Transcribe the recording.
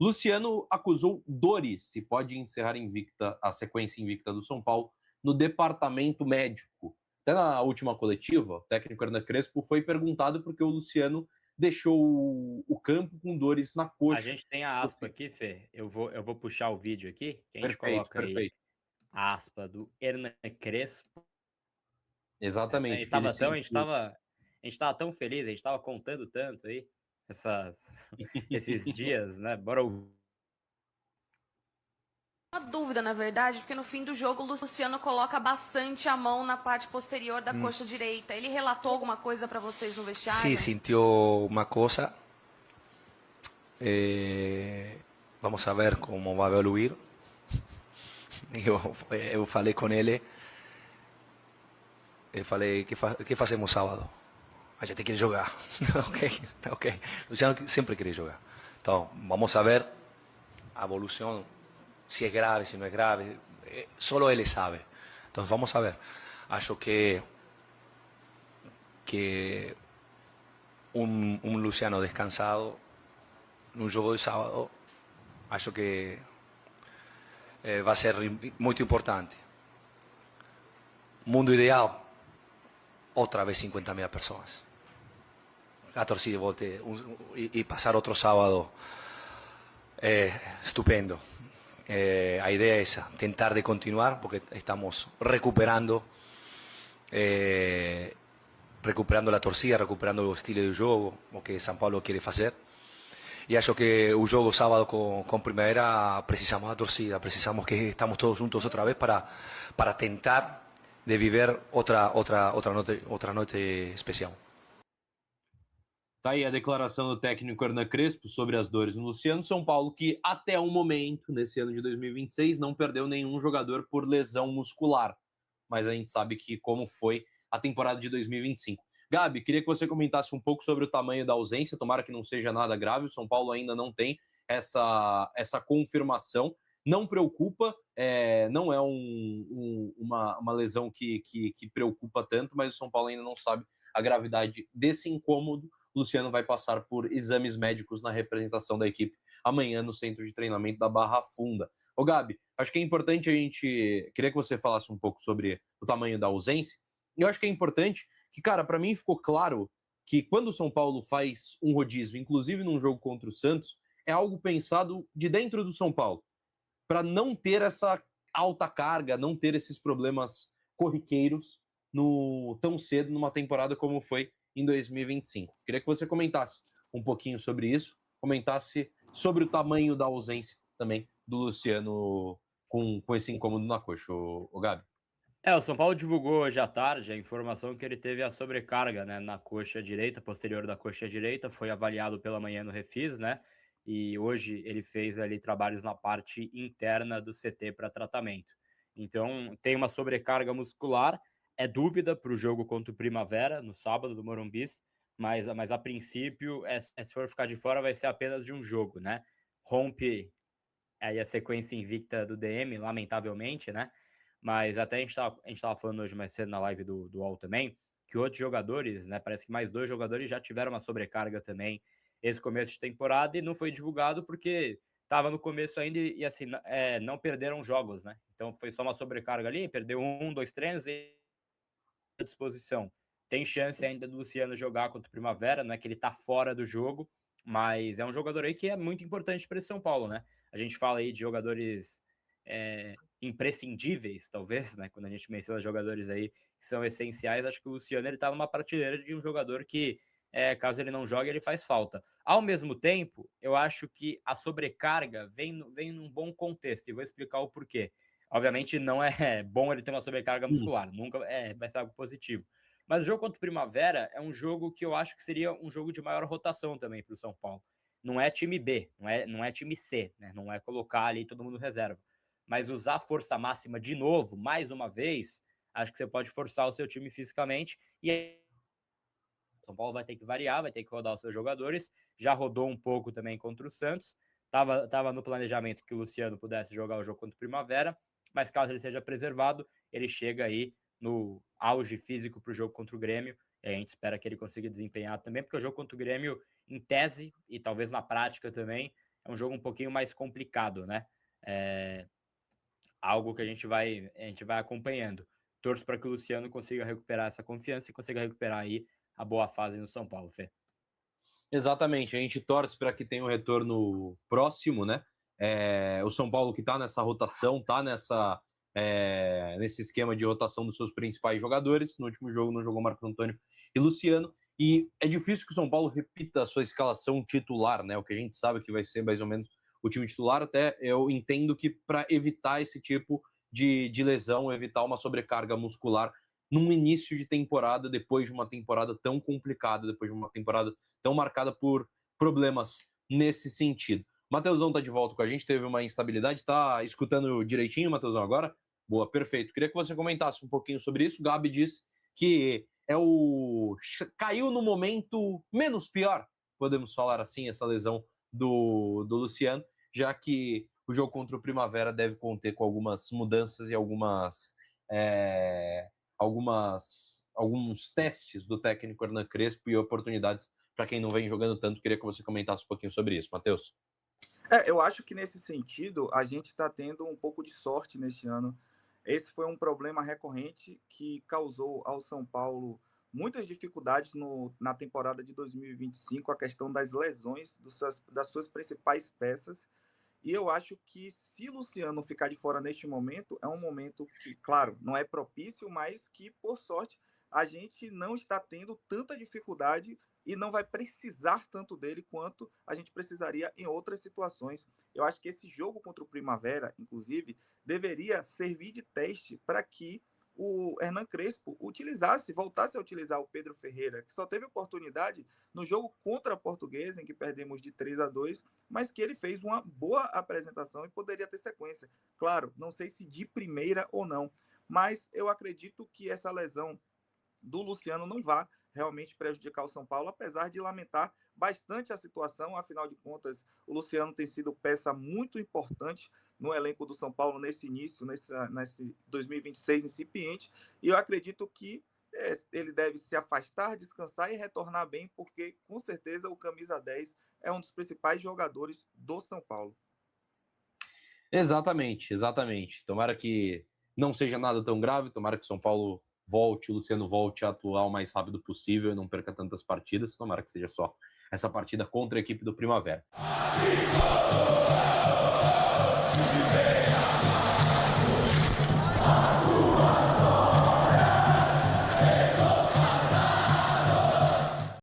Luciano acusou dores se pode encerrar invicta a sequência invicta do São Paulo no departamento médico. Até na última coletiva, o técnico Hernan Crespo foi perguntado porque o Luciano deixou o campo com dores na A coxa. gente tem a aspa aqui, Fê. Eu vou puxar o vídeo aqui, que a gente Perfeito, coloca aí perfeito. a aspa do Hernan Crespo. A Exatamente, gente que ele tava tão, sentiu. a gente tava tão feliz, a gente tava contando tanto aí esses dias, né? Bora Uma dúvida, na verdade, porque no fim do jogo o Luciano coloca bastante a mão na parte posterior da coxa direita. Ele relatou alguma coisa para vocês no vestiário? Sí, sintió una cosa. Vamos a ver cómo va a evoluir. Eu falei com ele. Eu falei, que fazemos sábado? A gente quer jogar. ok. Luciano sempre quer jogar. Então, vamos a ver a evolução, se é grave, se não é grave. Solo ele sabe. Então, vamos a ver. Acho que un Luciano descansado num jogo de sábado, acho que vai ser muito importante. Mundo ideal, outra vez 50.000 pessoas. A torcida volte e passar outro sábado estupendo. A ideia é essa, tentar de continuar, porque estamos recuperando a torcida, recuperando o estilo de jogo, o que São Paulo quer fazer. E acho que o jogo sábado com Primavera precisamos da torcida, precisamos que estamos todos juntos outra vez para tentar de viver outra noite especial. Tá aí a declaração do técnico Hernan Crespo sobre as dores no Luciano. São Paulo que até o momento, nesse ano de 2026, não perdeu nenhum jogador por lesão muscular. Mas a gente sabe que como foi a temporada de 2025. Gabi, queria que você comentasse um pouco sobre o tamanho da ausência, tomara que não seja nada grave, o São Paulo ainda não tem essa confirmação, não preocupa, não é uma lesão que preocupa tanto, mas o São Paulo ainda não sabe a gravidade desse incômodo. O Luciano vai passar por exames médicos na representação da equipe amanhã no centro de treinamento da Barra Funda. Ô Gabi, acho que é importante queria que você falasse um pouco sobre o tamanho da ausência, e eu acho que é importante que, cara, para mim ficou claro que quando o São Paulo faz um rodízio, inclusive num jogo contra o Santos, é algo pensado de dentro do São Paulo, para não ter essa alta carga, não ter esses problemas corriqueiros tão cedo numa temporada como foi em 2025. Queria que você comentasse um pouquinho sobre isso, comentasse sobre o tamanho da ausência também do Luciano com esse incômodo na coxa, o Gabi. O São Paulo divulgou hoje à tarde a informação que ele teve a sobrecarga, né, na coxa direita, posterior da coxa direita, foi avaliado pela manhã no Refis, né, e hoje ele fez ali trabalhos na parte interna do CT para tratamento. Então, tem uma sobrecarga muscular, é dúvida para o jogo contra o Primavera, no sábado, do Morumbis, mas a princípio, se for ficar de fora, vai ser apenas de um jogo, né, rompe aí a sequência invicta do DM, lamentavelmente, né, mas até a gente tava falando hoje mais cedo na live do UOL também, que outros jogadores, né, parece que mais 2 jogadores já tiveram uma sobrecarga também esse começo de temporada e não foi divulgado porque estava no começo ainda e assim, não perderam jogos, né? Então foi só uma sobrecarga ali, perdeu 1, 2 treinos e à disposição. Tem chance ainda do Luciano jogar contra o Primavera, não é que ele tá fora do jogo, mas é um jogador aí que é muito importante para esse São Paulo, né? A gente fala aí de jogadores imprescindíveis, talvez, né? Quando a gente menciona jogadores aí que são essenciais, acho que o Luciano ele tá numa prateleira de um jogador que, caso ele não jogue, ele faz falta. Ao mesmo tempo, eu acho que a sobrecarga vem num bom contexto, e vou explicar o porquê. Obviamente não é bom ele ter uma sobrecarga muscular, nunca vai ser algo positivo. Mas o jogo contra o Primavera é um jogo que eu acho que seria um jogo de maior rotação também para o São Paulo. Não é time B, não é time C, né? Não é colocar ali todo mundo reserva. Mas usar força máxima de novo, mais uma vez, acho que você pode forçar o seu time fisicamente e São Paulo vai ter que variar, vai ter que rodar os seus jogadores. Já rodou um pouco também contra o Santos. Tava no planejamento que o Luciano pudesse jogar o jogo contra o Primavera, mas caso ele seja preservado, ele chega aí no auge físico para o jogo contra o Grêmio. E a gente espera que ele consiga desempenhar também, porque o jogo contra o Grêmio, em tese, e talvez na prática também, é um jogo um pouquinho mais complicado, né? Algo que a gente vai acompanhando. Torço para que o Luciano consiga recuperar essa confiança e consiga recuperar aí a boa fase no São Paulo, Fê. Exatamente, a gente torce para que tenha um retorno próximo, né? O São Paulo que está nessa rotação, está nesse esquema de rotação dos seus principais jogadores. No último jogo não jogou Marcos Antônio e Luciano, e é difícil que o São Paulo repita a sua escalação titular, né? O que a gente sabe que vai ser mais ou menos o time titular. Até eu entendo que para evitar esse tipo de lesão, evitar uma sobrecarga muscular num início de temporada, depois de uma temporada tão complicada, depois de uma temporada tão marcada por problemas nesse sentido. Matheusão tá de volta com a gente, teve uma instabilidade, tá escutando direitinho, Matheusão, agora? Boa, perfeito. Queria que você comentasse um pouquinho sobre isso. O Gabi disse que caiu no momento menos pior, podemos falar assim, essa lesão do Luciano, já que o jogo contra o Primavera deve conter com algumas mudanças e alguns testes do técnico Hernan Crespo e oportunidades para quem não vem jogando tanto. Queria que você comentasse um pouquinho sobre isso, Matheus. Eu acho que nesse sentido a gente está tendo um pouco de sorte neste ano. Esse foi um problema recorrente que causou ao São Paulo muitas dificuldades na temporada de 2025, a questão das lesões das suas principais peças. E eu acho que se Luciano ficar de fora neste momento, é um momento que, claro, não é propício, mas que, por sorte, a gente não está tendo tanta dificuldade e não vai precisar tanto dele quanto a gente precisaria em outras situações. Eu acho que esse jogo contra o Primavera, inclusive, deveria servir de teste para que o Hernan Crespo voltasse a utilizar o Pedro Ferreira, que só teve oportunidade no jogo contra a Portuguesa, em que perdemos de 3-2, mas que ele fez uma boa apresentação e poderia ter sequência. Claro, não sei se de primeira ou não, mas eu acredito que essa lesão do Luciano não vá realmente prejudicar o São Paulo, apesar de lamentar bastante a situação. Afinal de contas, o Luciano tem sido peça muito importante no elenco do São Paulo nesse início, nesse 2026 incipiente, e eu acredito que ele deve se afastar, descansar e retornar bem, porque com certeza o camisa 10 é um dos principais jogadores do São Paulo. Exatamente. Tomara que não seja nada tão grave, tomara que o São Paulo o Luciano volte a atuar o mais rápido possível e não perca tantas partidas. Tomara que seja só essa partida contra a equipe do Primavera.